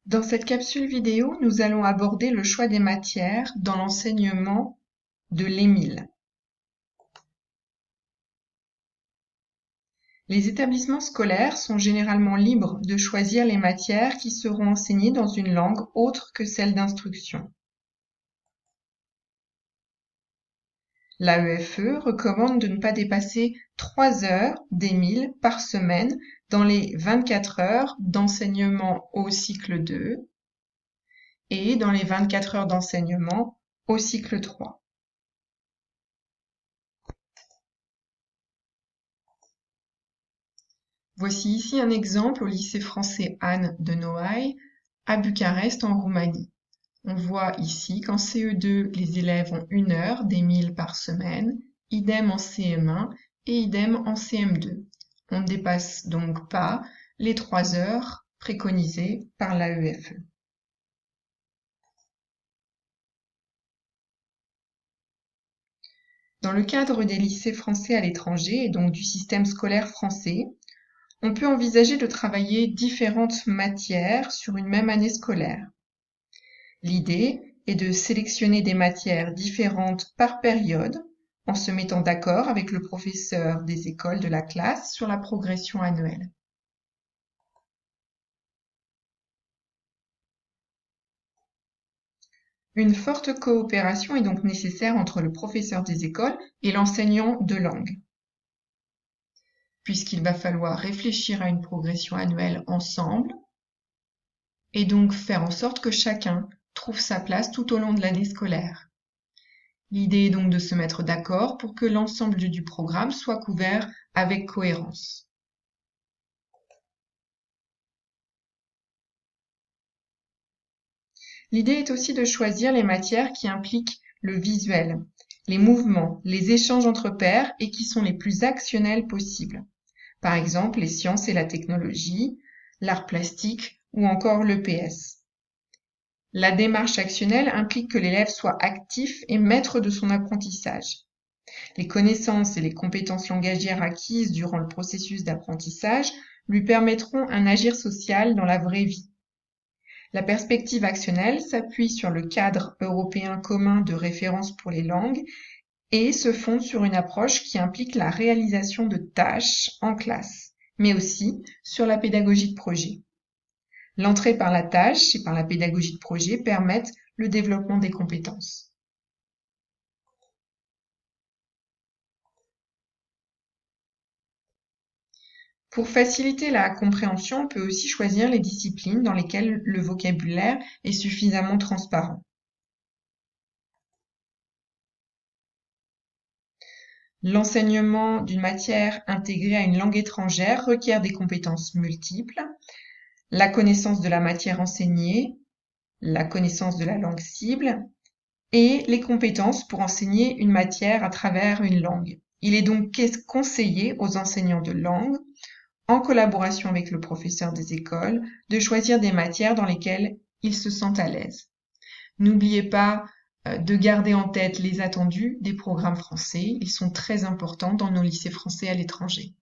Dans cette capsule vidéo, nous allons aborder le choix des matières dans l'enseignement de l'EMIL. Les établissements scolaires sont généralement libres de choisir les matières qui seront enseignées dans une langue autre que celle d'instruction. L'AEFE recommande de ne pas dépasser 3 heures d'EMIL par semaine dans les 24 heures d'enseignement au cycle 2 et dans les 24 heures d'enseignement au cycle 3. Voici ici un exemple au lycée français Anne de Noailles à Bucarest en Roumanie. On voit ici qu'en CE2, les élèves ont 1 heure d'EMIL par semaine, idem en CM1 et idem en CM2. On ne dépasse donc pas les 3 heures préconisées par l'AEFE. Dans le cadre des lycées français à l'étranger et donc du système scolaire français, on peut envisager de travailler différentes matières sur une même année scolaire. L'idée est de sélectionner des matières différentes par période en se mettant d'accord avec le professeur des écoles de la classe sur la progression annuelle. Une forte coopération est donc nécessaire entre le professeur des écoles et l'enseignant de langue, puisqu'il va falloir réfléchir à une progression annuelle ensemble et donc faire en sorte que chacun trouve sa place tout au long de l'année scolaire. L'idée est donc de se mettre d'accord pour que l'ensemble du programme soit couvert avec cohérence. L'idée est aussi de choisir les matières qui impliquent le visuel, les mouvements, les échanges entre pairs et qui sont les plus actionnels possibles. Par exemple, les sciences et la technologie, l'art plastique ou encore l'EPS. La démarche actionnelle implique que l'élève soit actif et maître de son apprentissage. Les connaissances et les compétences langagières acquises durant le processus d'apprentissage lui permettront un agir social dans la vraie vie. La perspective actionnelle s'appuie sur le cadre européen commun de référence pour les langues et se fonde sur une approche qui implique la réalisation de tâches en classe, mais aussi sur la pédagogie de projet. L'entrée par la tâche et par la pédagogie de projet permettent le développement des compétences. Pour faciliter la compréhension, on peut aussi choisir les disciplines dans lesquelles le vocabulaire est suffisamment transparent. L'enseignement d'une matière intégrée à une langue étrangère requiert des compétences multiples, la connaissance de la matière enseignée, la connaissance de la langue cible et les compétences pour enseigner une matière à travers une langue. Il est donc conseillé aux enseignants de langue, en collaboration avec le professeur des écoles, de choisir des matières dans lesquelles ils se sentent à l'aise. N'oubliez pas de garder en tête les attendus des programmes français. Ils sont très importants dans nos lycées français à l'étranger.